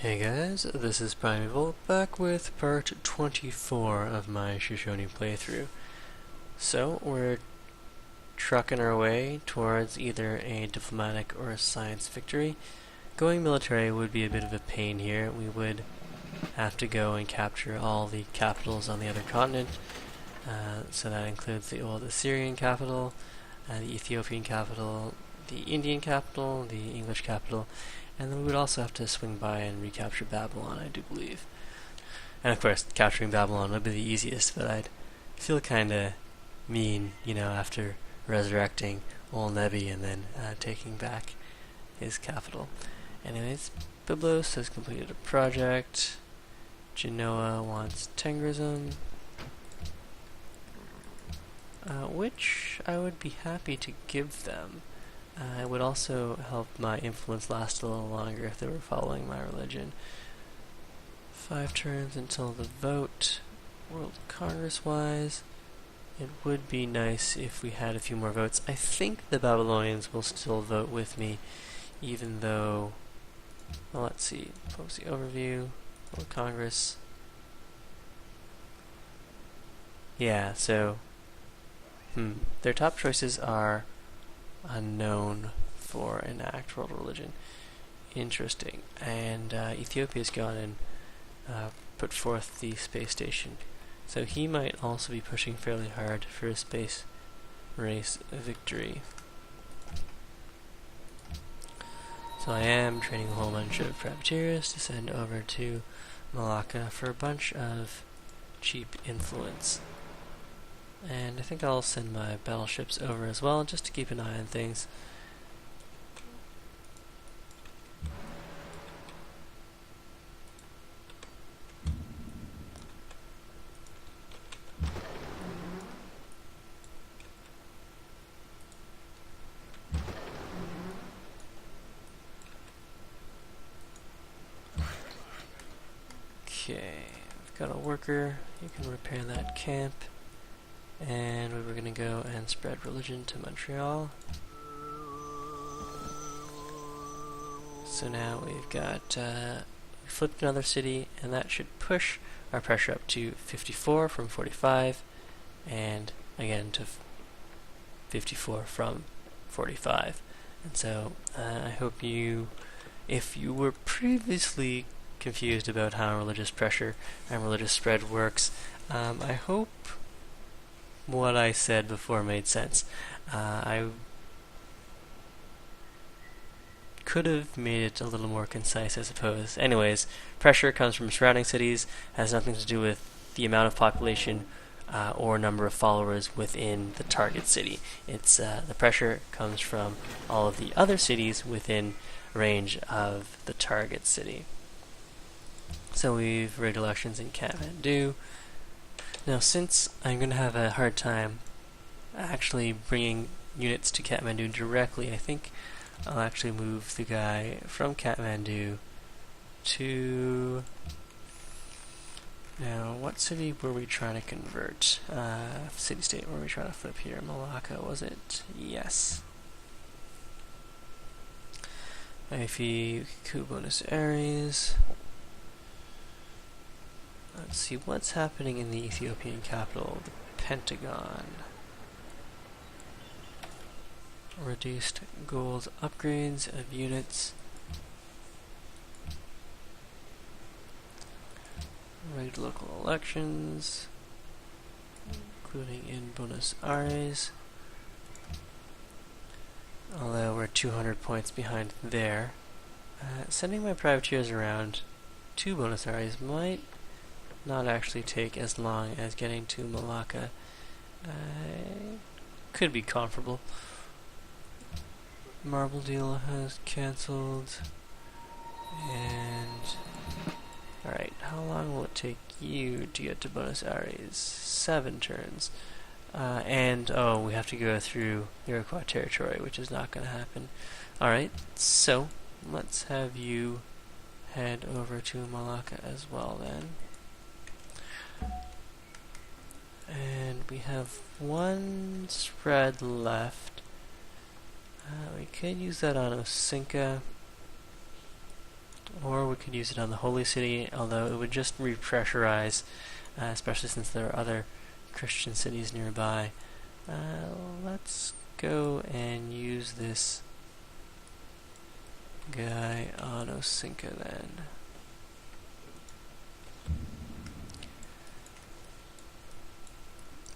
Hey guys, this is Naval back with part 24 of my Shoshone playthrough. So, we're trucking our way towards either a diplomatic or a science victory. Going military would be a bit of a pain here. We would have to go and capture all the capitals on the other continent. So that includes the old Assyrian capital, the Ethiopian capital, the Indian capital, the English capital, and then we would also have to swing by and recapture Babylon, I do believe. And of course, capturing Babylon would be the easiest, but I'd feel kinda mean, after resurrecting old Nebi and then taking back his capital. Anyways, Byblos has completed a project. Genoa wants Tengrism, which I would be happy to give them. It would also help my influence last a little longer if they were following my religion. 5 turns until the vote. World Congress-wise, it would be nice if we had a few more votes. I think the Babylonians will still vote with me, even though... Well, let's see. Policy overview. World Congress. Yeah, so... Their top choices are unknown for enact world religion. Interesting. And Ethiopia's gone and put forth the space station. So he might also be pushing fairly hard for a space race victory. So I am training a whole bunch of privateers to send over to Malacca for a bunch of cheap influence. And I think I'll send my battleships over as well, just to keep an eye on things. Okay, I've got a worker. You can repair that camp. And we were going to go and spread religion to Montreal. So now we've got flipped another city, and that should push our pressure up to 54 from 45, and again to 54 from 45. And so I hope you, if you were previously confused about how religious pressure and religious spread works, I hope what I said before made sense. I could have made it a little more concise, I suppose. Anyways, pressure comes from surrounding cities, has nothing to do with the amount of population or number of followers within the target city. It's the pressure comes from all of the other cities within range of the target city. So we've rigged elections in Kathmandu. Now, since I'm going to have a hard time actually bringing units to Kathmandu directly, I think I'll actually move the guy from Kathmandu to... Now, what city were we trying to convert? City-state were we trying to flip here? Malacca, was it? Yes. Ifi, Buenos Aires. Let's see what's happening in the Ethiopian capital, the Pentagon. Reduced gold upgrades of units. Rigged local elections, including in Buenos Aires. Although we're 200 points behind there. Sending my privateers around to Buenos Aires might not actually take as long as getting to Malacca. Could be comparable. Marble deal has cancelled. And alright, how long will it take you to get to Buenos Aires? 7 turns. We have to go through Iroquois territory, which is not going to happen. Alright, so let's have you head over to Malacca as well then. And we have 1 spread left. We could use that on Osinka. or we could use it on the Holy City, although it would just repressurize, especially since there are other Christian cities nearby. Let's go and use this guy on Osinka then.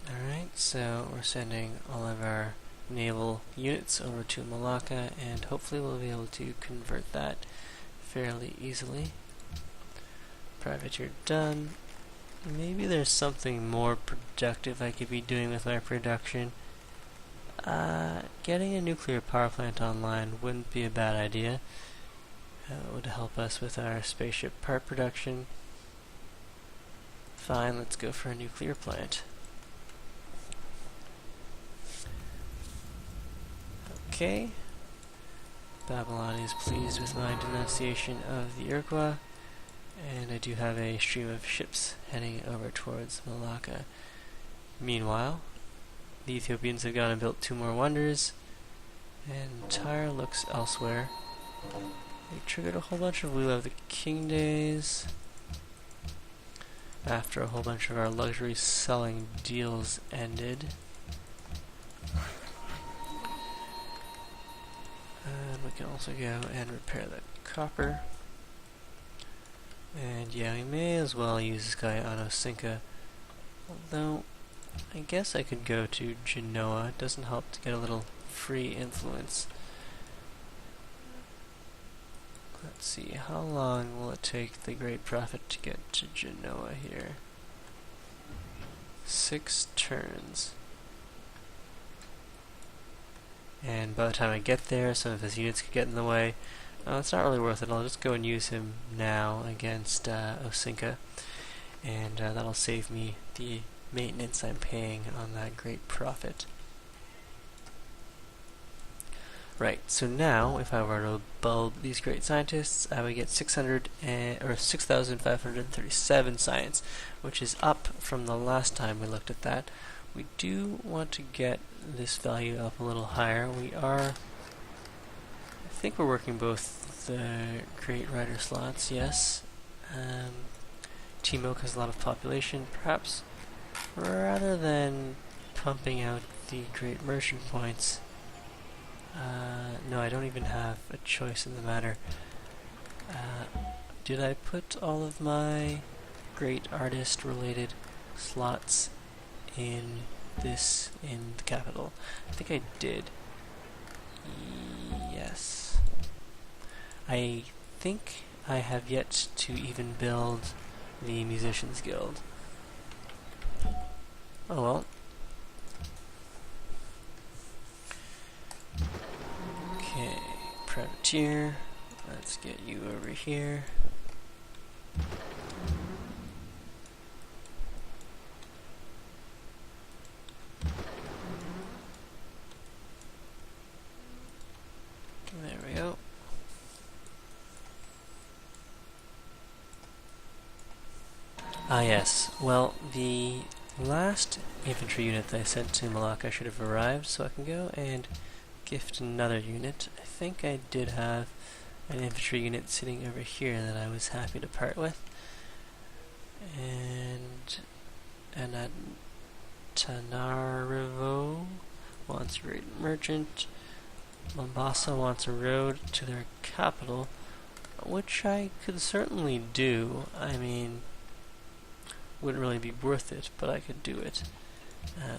Alright, so we're sending all of our naval units over to Malacca, and hopefully we'll be able to convert that fairly easily. Privateer done. Maybe there's something more productive I could be doing with my production. Getting a nuclear power plant online wouldn't be a bad idea. It would help us with our spaceship part production. Fine, let's go for a nuclear plant. Okay. Babylon is pleased with my denunciation of the Iroquois, and I do have a stream of ships heading over towards Malacca. Meanwhile, the Ethiopians have gone and built 2 more wonders, and Tyre looks elsewhere. They triggered a whole bunch of We Love the King days after a whole bunch of our luxury selling deals ended. And we can also go and repair the copper. And yeah, we may as well use this guy on Osinka. Although, I guess I could go to Genoa. It doesn't help to get a little free influence. Let's see, how long will it take the Great Prophet to get to Genoa here? 6 turns. And by the time I get there, some of his units could get in the way. It's not really worth it. I'll just go and use him now against Osinka, and that'll save me the maintenance I'm paying on that Great Prophet. Right, so now, if I were to bulb these great scientists, I would get 6,537 science, which is up from the last time we looked at that. We do want to get this value up a little higher. I think we're working both the Great Rider slots, yes. Timok has a lot of population, perhaps. Rather than pumping out the Great Merchant points, no, I don't even have a choice in the matter. Did I put all of my Great Artist related slots in the capital? I think I did. Yes. I think I have yet to even build the Musicians Guild. Oh well. Okay, Privateer. Let's get you over here. There we go. Ah yes, well, the last infantry unit that I sent to Malacca should have arrived, so I can go and gift another unit. I think I did have an infantry unit sitting over here that I was happy to part with. And Antananarivo wants a Great Merchant. Mombasa wants a road to their capital, which I could certainly do. I mean, wouldn't really be worth it, but I could do it,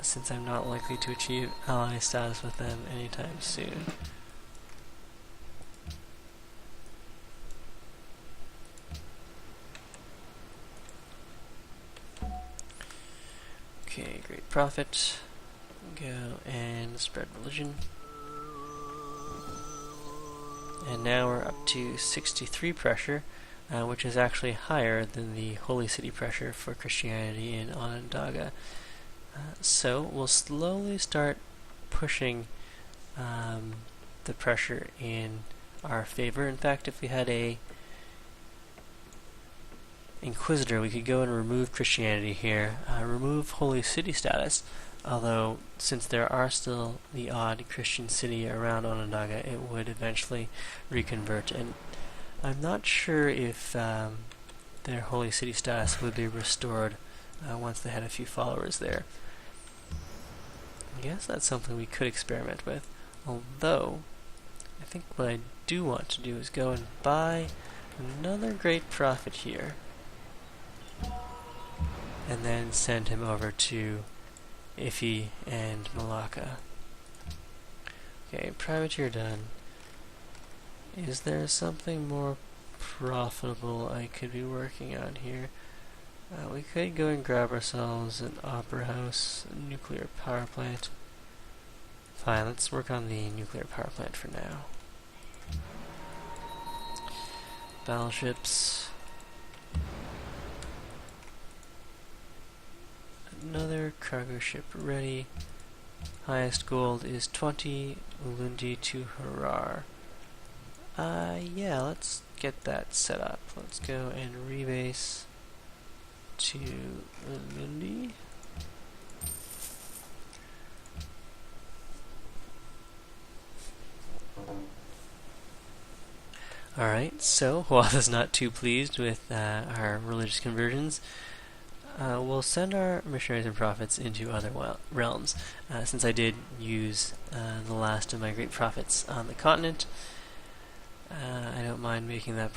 since I'm not likely to achieve ally status with them anytime soon. Okay, Great Prophet. Go and spread religion. And now we're up to 63 pressure, which is actually higher than the Holy City pressure for Christianity in Onondaga. So we'll slowly start pushing the pressure in our favor. In fact, if we had a Inquisitor, we could go and remove Christianity here, remove Holy City status, although since there are still the odd Christian city around Onondaga, it would eventually reconvert, and I'm not sure if their holy city status would be restored once they had a few followers there. I guess that's something we could experiment with, although I think what I do want to do is go and buy another great prophet here and then send him over to Iffy and Malacca. Okay, privateer done. Is there something more profitable I could be working on here? We could go and grab ourselves an opera house, a nuclear power plant. Fine, let's work on the nuclear power plant for now. Battleships. Another cargo ship ready. Highest gold is 20 Ulundi to Harar. Yeah, let's get that set up. Let's go and rebase to Ulundi. Alright, so Huatha's not too pleased with our religious conversions. We'll send our missionaries and prophets into other realms. Since I did use the last of my great prophets on the continent, I don't mind making that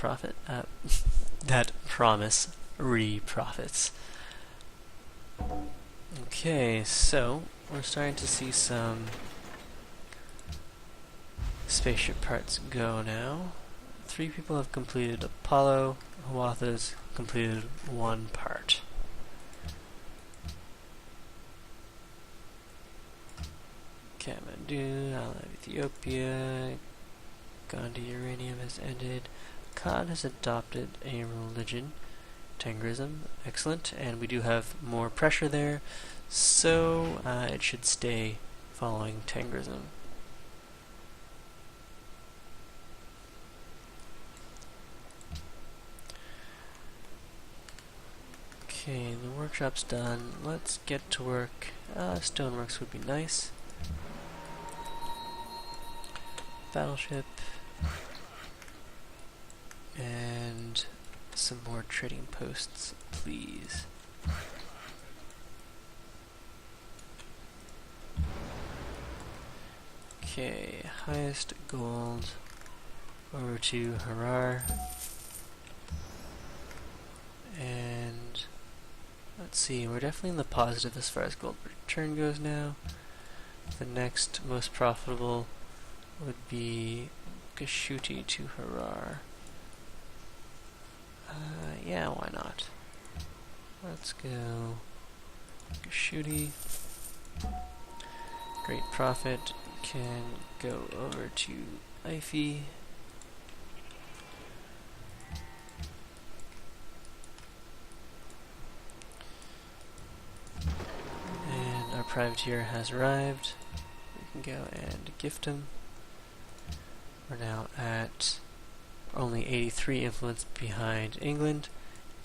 that promise re-prophets. Okay, so we're starting to see some spaceship parts go now. 3 people have completed Apollo. Huatha's completed 1 part. Kathmandu, Island of Ethiopia, Gandhi uranium has ended. Akkad has adopted a religion, Tengrism, excellent, and we do have more pressure there, so it should stay following Tengrism. Okay, the workshop's done. Let's get to work. Stoneworks would be nice. Battleship. And some more trading posts, please. Okay, highest gold over to Harar. And let's see, we're definitely in the positive as far as gold return goes now. The next most profitable would be Gashuti to Harar. Yeah, why not? Let's go Gashuti. Great Prophet can go over to Iffy. And our privateer has arrived. We can go and gift him. We're now at only 83 influence behind England.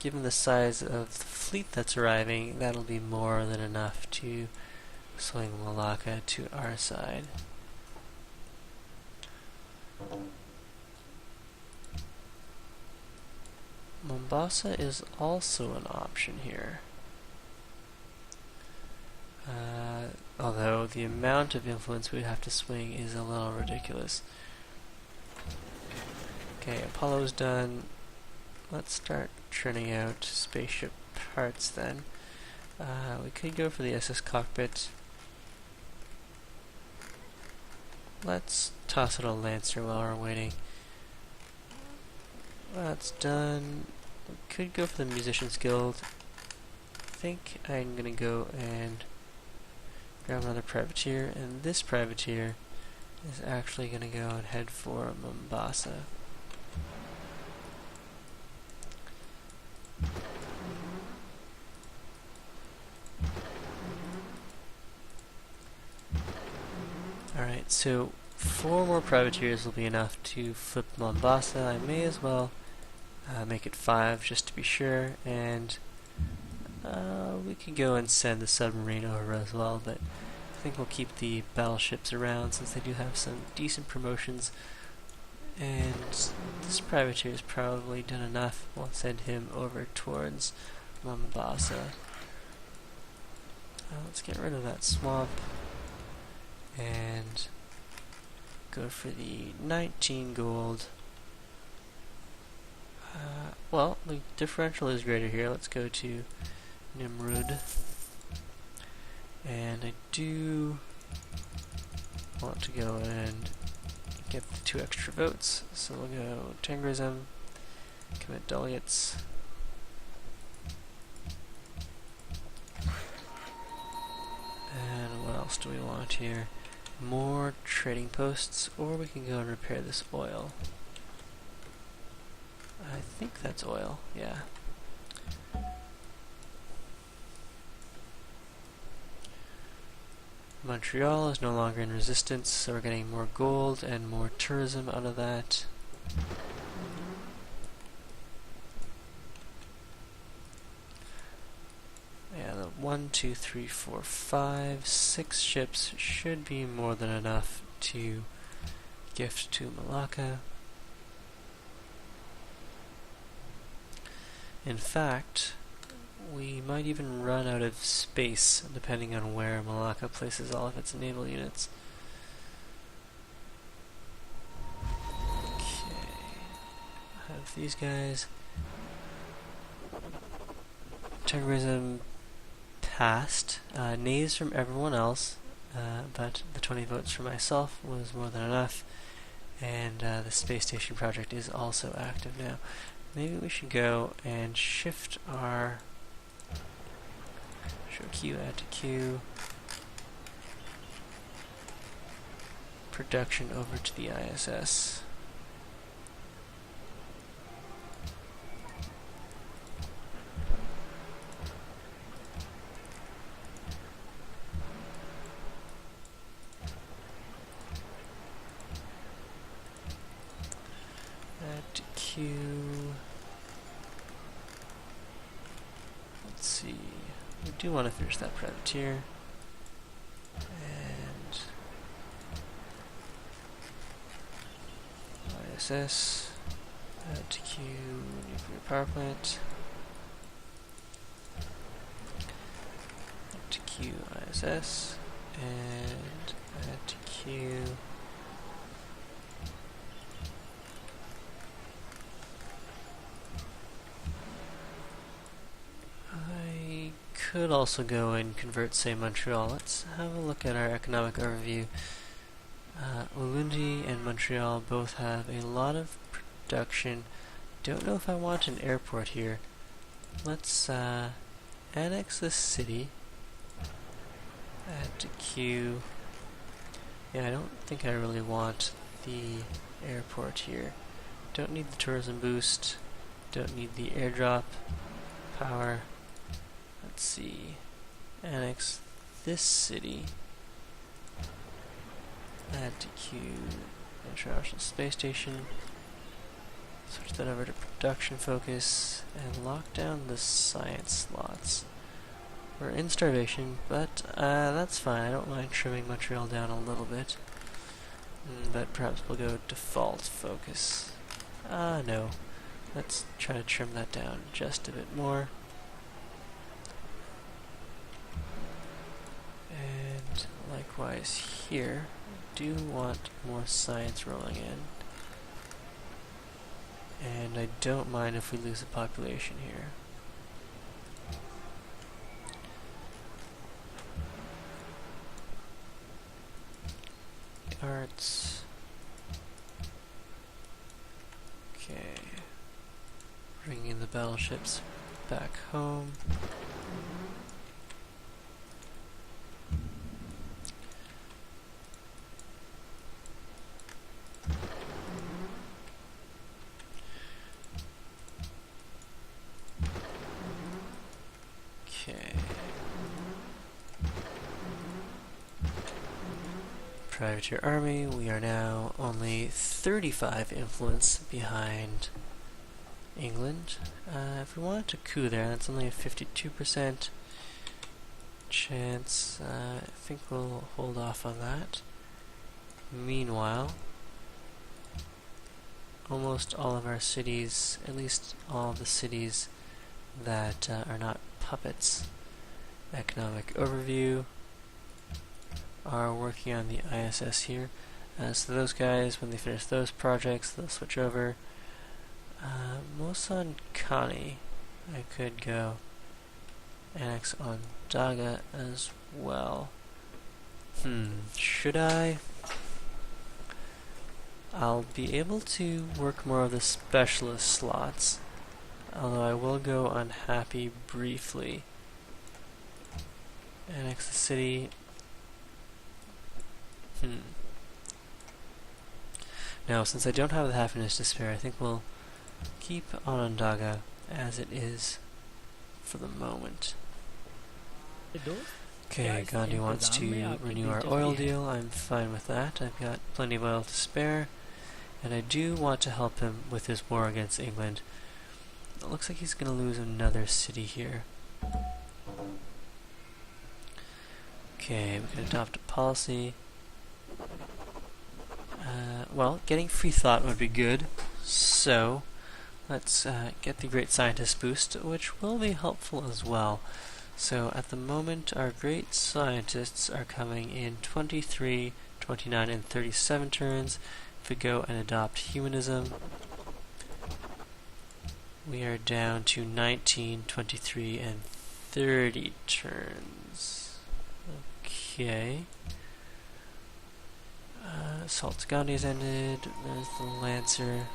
Given the size of the fleet that's arriving, that'll be more than enough to swing Malacca to our side. Mombasa is also an option here. Although the amount of influence we'd have to swing is a little ridiculous. Okay, Apollo's done. Let's start churning out spaceship parts then. We could go for the SS cockpit. Let's toss it a Lancer while we're waiting. That's done. We could go for the Musicians Guild. I think I'm gonna go and grab another privateer, and this privateer is actually gonna go and head for Mombasa. Alright, so 4 more privateers will be enough to flip Mombasa. I may as well make it 5 just to be sure, and we could go and send the submarine over as well, but I think we'll keep the battleships around since they do have some decent promotions And this privateer has probably done enough. We'll send him over towards Mombasa. Let's get rid of that swamp and go for the 19 gold. Well, the differential is greater here. Let's go to Nimrud. And I do want to go and get the 2 extra votes. So we'll go Tengrism, commit delegates. And what else do we want here? More trading posts, or we can go and repair this oil. I think that's oil, yeah. Montreal is no longer in resistance, so we're getting more gold and more tourism out of that. Yeah, the 1, 2, 3, 4, 5, 6 ships should be more than enough to gift to Malacca. In fact, we might even run out of space depending on where Malacca places all of its naval units. Okay, have these guys. Terrorism passed. Nays from everyone else, but the 20 votes for myself was more than enough. And the space station project is also active now. Maybe we should go and shift our show Q, add to Q, production over to the ISS. Add to Q. Let's see. We do want to finish that privateer. And ISS. Add to Q, nuclear power plant. Add to Q, ISS. And add to Q. Could also go and convert, say, Montreal. Let's have a look at our economic overview. Ulundi and Montreal both have a lot of production. Don't know if I want an airport here. Let's annex this city. Add to Q. Yeah, I don't think I really want the airport here. Don't need the tourism boost. Don't need the airdrop power. Let's see. Annex this city. Add to Q, International Space Station. Switch that over to production focus and lock down the science slots. We're in starvation, but that's fine. I don't mind trimming Montreal down a little bit. But perhaps we'll go default focus. No. Let's try to trim that down just a bit more. And likewise here, I do want more science rolling in. And I don't mind if we lose a population here. Arts. Okay. Bringing the battleships back home. Privateer army, we are now only 35 influence behind England. If we wanted to coup there, that's only a 52% chance. I think we'll hold off on that. Meanwhile, almost all of our cities, at least all of the cities that are not puppets. Economic overview are working on the ISS here. So those guys, when they finish those projects, they'll switch over. Mosan Kani, I could go annex on Daga as well. Should I? I'll be able to work more of the specialist slots, although I will go unhappy briefly. Annex the city. Now, since I don't have the happiness to spare, I think we'll keep Onondaga as it is for the moment. Okay, Gandhi wants to renew our oil deal. I'm fine with that. I've got plenty of oil to spare. And I do want to help him with his war against England. It looks like he's going to lose another city here. Okay, we can adopt a policy. Well, getting free thought would be good. So, let's get the Great Scientist boost, which will be helpful as well. So at the moment, our great scientists are coming in 23, 29, and 37 turns. If we go and adopt humanism, we are down to 19, 23, and 30 turns. Okay. Assault to Gandhi has ended. There's the Lancer.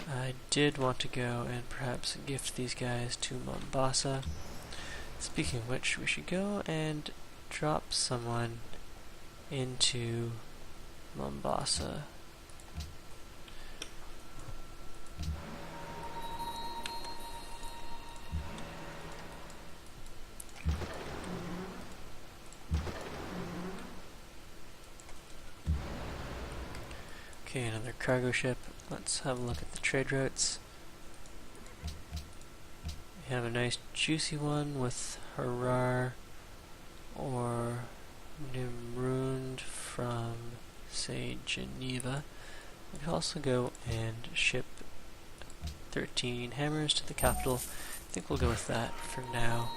I did want to go and perhaps gift these guys to Mombasa. Speaking of which, we should go and drop someone into Mombasa. Okay, another cargo ship. Let's have a look at the trade routes. We have a nice juicy one with Harar or Nimrund from, say, Geneva. We could also go and ship 13 hammers to the capital. I think we'll go with that for now.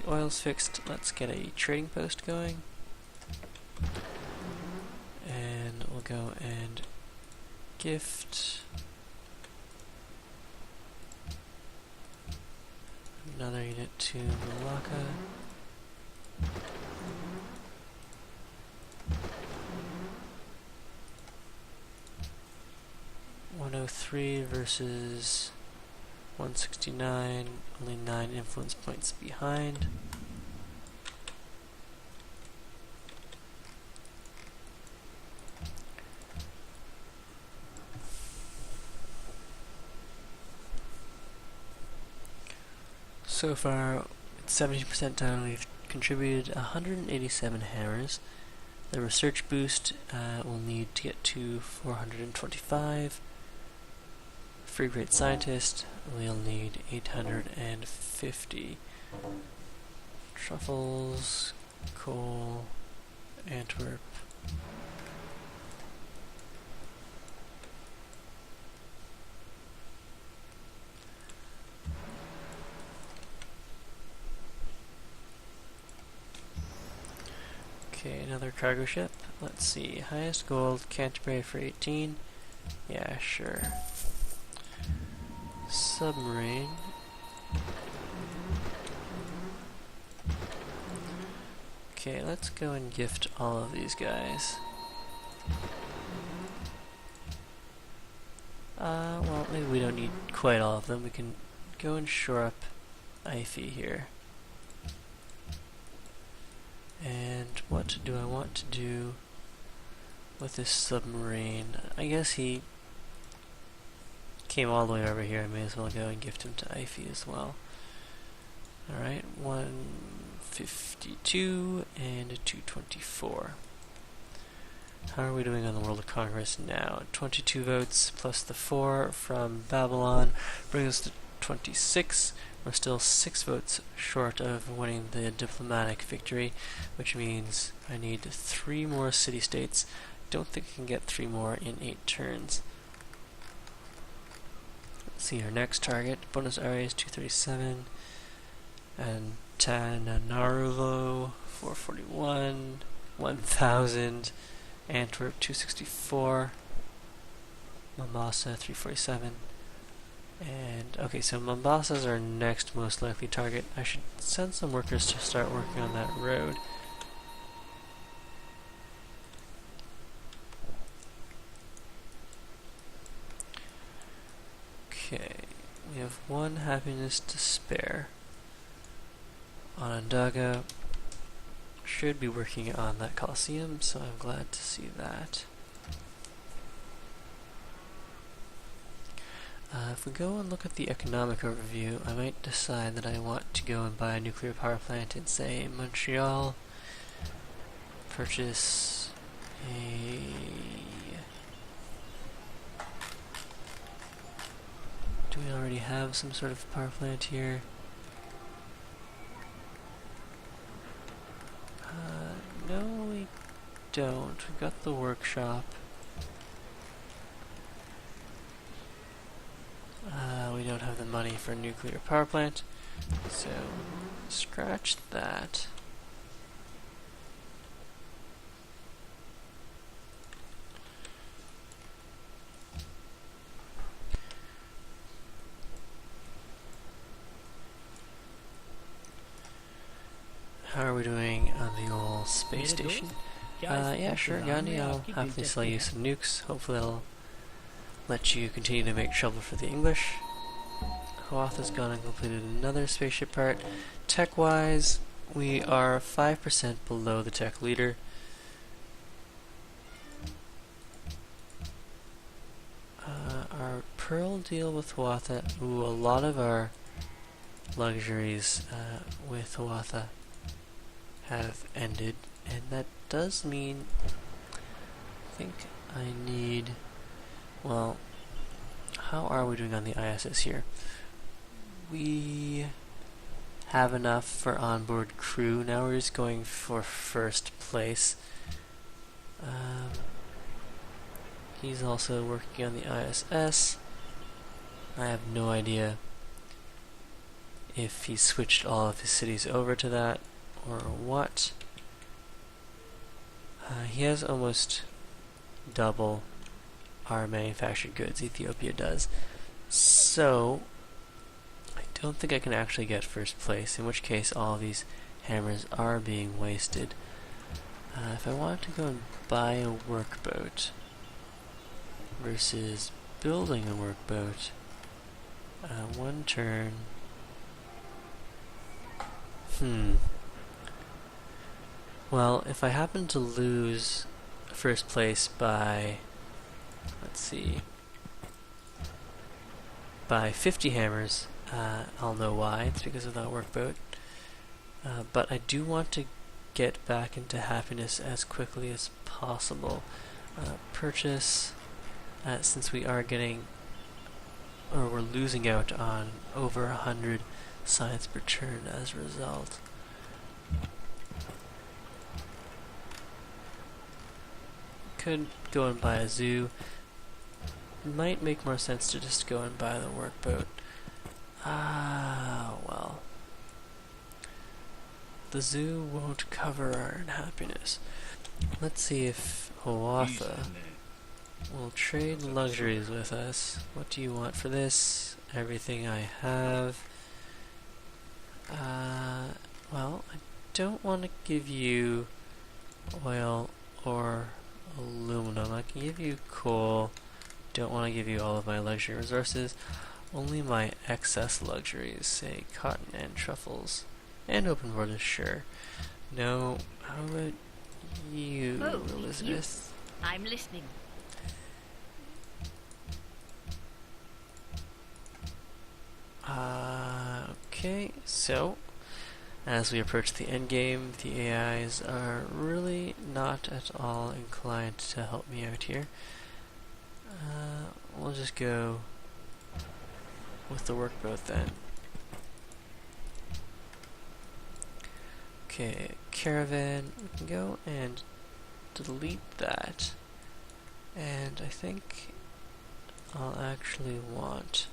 The oil's fixed. Let's get a trading post going. And we'll go and gift another unit to Malacca. $103 versus 169, only 9 influence points behind. So far, it's 70% done. We've contributed 187 hammers. The research boost will need to get to 425. Free Great Scientist, we'll need 850. Truffles, coal, Antwerp. Okay, another cargo ship. Let's see. Highest gold, Canterbury for 18. Yeah, sure. Submarine. Okay, let's go and gift all of these guys. Well, maybe we don't need quite all of them. We can go and shore up Ify here. And what do I want to do with this submarine? I guess he came all the way over here. I may as well go and gift him to Ify as well. Alright, 152 and a 224. How are we doing on the World of Congress now? 22 votes plus the 4 from Babylon brings us to 26. We're still 6 votes short of winning the diplomatic victory, which means I need 3 more city-states. Don't think I can get 3 more in 8 turns. Let's see our next target. Buenos Aires 237 and Tananarivo 441, 1000, Antwerp 264, Mombasa 347. And okay, so Mombasa is our next most likely target. I should send some workers to start working on that road. Okay, we have 1 happiness to spare. Onondaga should be working on that Coliseum, so I'm glad to see that. If we go and look at the economic overview, I might decide that I want to go and buy a nuclear power plant in, say, Montreal. Purchase a... Do we already have some sort of power plant here? No, we don't. We've got the workshop. We don't have the money for a nuclear power plant, so scratch that. How are we doing on the old space station? Yeah, sure, Gandhi, I'll happily sell you some nukes. Hopefully that'll let you continue to make trouble for the English. Hoth has gone and completed another spaceship part. Tech-wise, we are 5% below the tech leader. Our Pearl deal with Hawatha, a lot of our luxuries with Hawatha have ended, and that does mean I think I need, well, how are we doing on the ISS here? We have enough for onboard crew. Now we're just going for first place. He's also working on the ISS. I have no idea if he switched all of his cities over to that or what. He has almost double our manufactured goods. Ethiopia does. So I don't think I can actually get first place, in which case all these hammers are being wasted. If I wanted to go and buy a workboat versus building a workboat, 1 turn. Well, if I happen to lose first place by, let's see, by 50 hammers, I'll know why. It's because of that workboat. But I do want to get back into happiness as quickly as possible. Purchase, since we are getting, or we're losing out on over 100 science per turn as a result. Could go and buy a zoo. Might make more sense to just go and buy the workboat. Well. The zoo won't cover our unhappiness. Let's see if Hawatha will trade luxuries with us. What do you want for this? Everything I have. Well, I don't want to give you oil or aluminum. I can give you coal. Don't want to give you all of my luxury resources. Only my excess luxuries, say cotton and truffles. And open borders, sure. No, how about you, Elizabeth? You. I'm listening. Okay, so as we approach the end game, the AIs are really not at all inclined to help me out here. We'll just go with the workboat then. Okay, caravan, we can go and delete that. And I think I'll actually want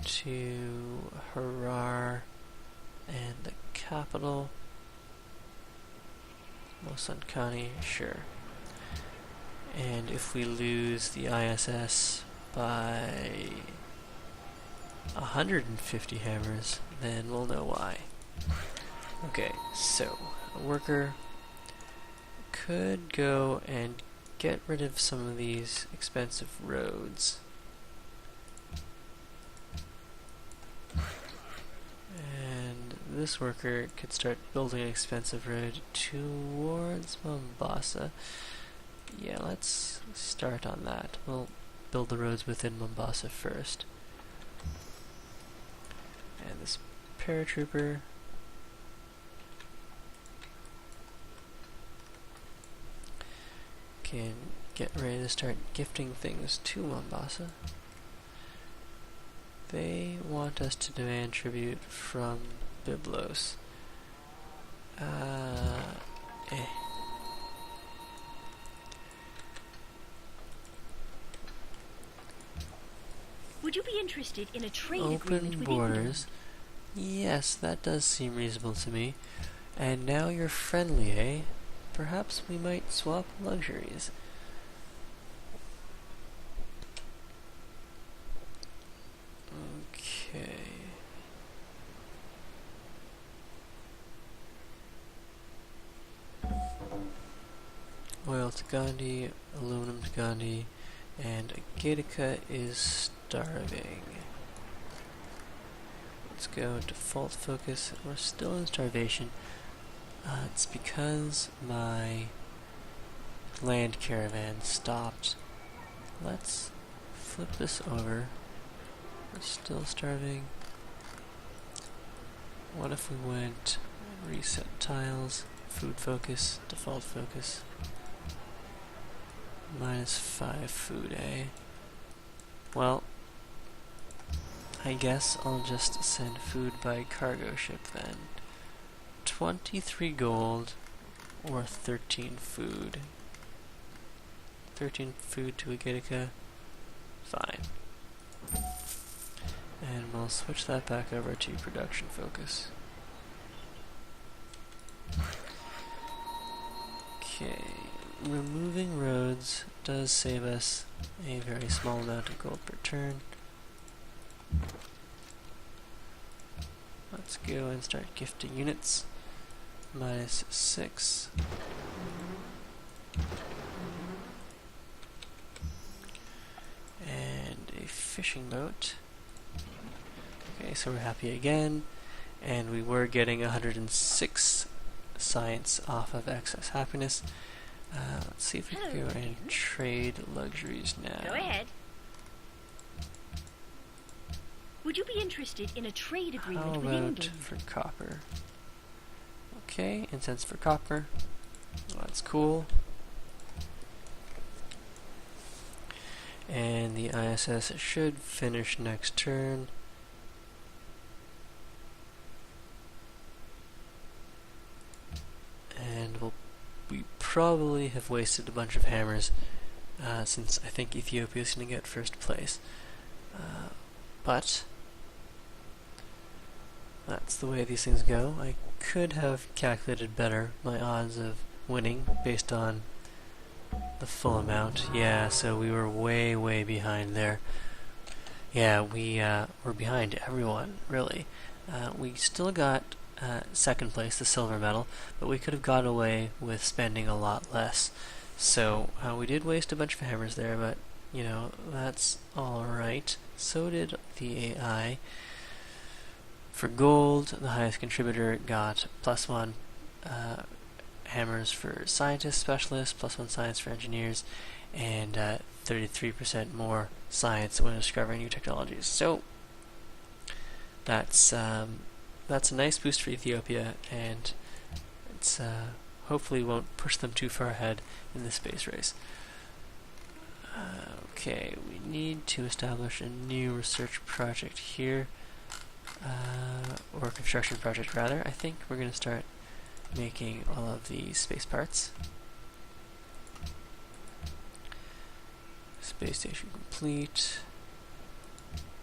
to Harar and the capital. Mosankani, sure. And if we lose the ISS by 150 hammers, then we'll know why. Okay, so a worker could go and get rid of some of these expensive roads. And this worker could start building an expensive road towards Mombasa. Yeah, let's start on that. We'll build the roads within Mombasa first. And this paratrooper can get ready to start gifting things to Mombasa. They want us to demand tribute from Byblos. Would you be interested in a trade agreement Open with borders. Yes, that does seem reasonable to me. And now you're friendly, eh? Perhaps we might swap luxuries. Okay. Oil to Gandhi, aluminum to Gandhi, and Gattaca is starving. Let's go default focus. We're still in starvation. It's because my land caravan stopped. Let's flip this over. We're still starving. What if we went reset tiles, food focus, default focus? -5 food, eh? Well, I guess I'll just send food by cargo ship then. 23 gold or 13 food. 13 food to a Gattaca. Fine. And we'll switch that back over to production focus. Okay. Removing roads does save us a very small amount of gold per turn. Let's go and start gifting units. -6. And a fishing boat. Okay, so we're happy again. And we were getting 106 science off of excess happiness. Let's see if we can go and trade luxuries now. Go ahead. Would you be interested in a trade agreement with How about England? for copper? Okay, incense for copper. Well, that's cool. And the ISS should finish next turn. And we probably have wasted a bunch of hammers since I think Ethiopia is going to get first place. But that's the way these things go. I could have calculated better my odds of winning based on the full amount. Yeah, so we were way behind there. Yeah, we were behind everyone, really. We still got second place, the silver medal, but we could have got away with spending a lot less. So we did waste a bunch of hammers there, but you know, that's alright. So did the AI. For gold, the highest contributor got +1 hammers for scientists, specialists, +1 science for engineers, and 33% more science when discovering new technologies. So that's a nice boost for Ethiopia, and it's hopefully won't push them too far ahead in the space race. Okay, we need to establish a new research project here. or construction project rather, I think we're going to start making all of the space parts. Space station complete.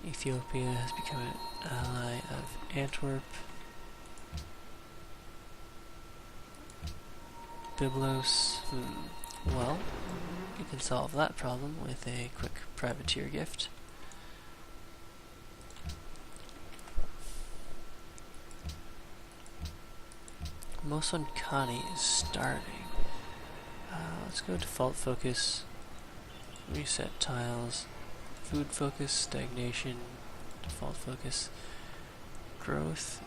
Ethiopia has become an ally of Antwerp. Byblos, well, you can solve that problem with a quick privateer gift. Mosonkani is starving. Let's go default focus, reset tiles, food focus, stagnation, default focus, growth.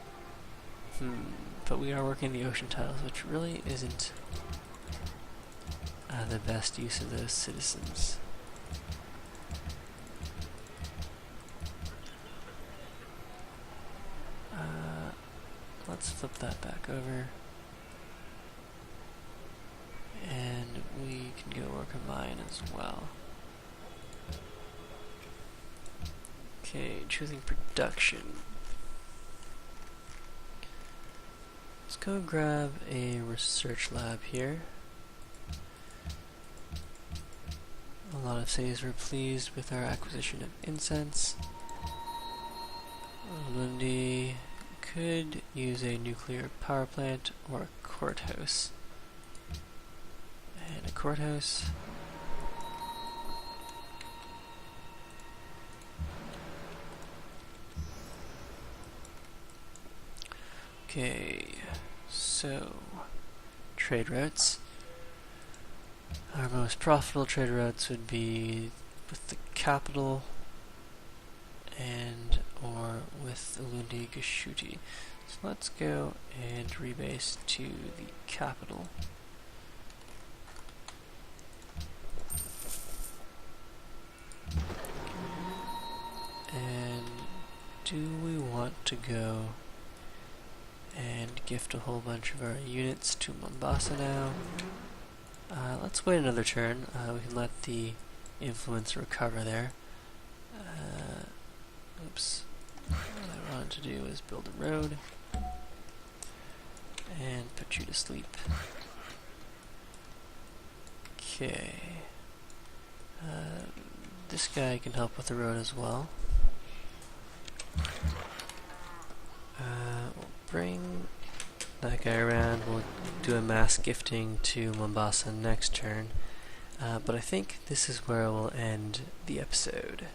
But we are working the ocean tiles, which really isn't the best use of those citizens. Let's flip that back over. And we can go work a mine as well. Okay, choosing production. Let's go grab a research lab here. A lot of cities were pleased with our acquisition of incense. Lundi could use a nuclear power plant or a courthouse. And a courthouse. Okay, so trade routes. Our most profitable trade routes would be with the capital and or with Ulundi Gishuti. So let's go and rebase to the capital. And do we want to go and gift a whole bunch of our units to Mombasa now? Let's wait another turn. We can let the influence recover there. Oops. What I wanted to do is build a road and put you to sleep. Okay. This guy can help with the road as well. We'll bring that guy around. We'll do a mass gifting to Mombasa next turn. But I think this is where we'll end the episode.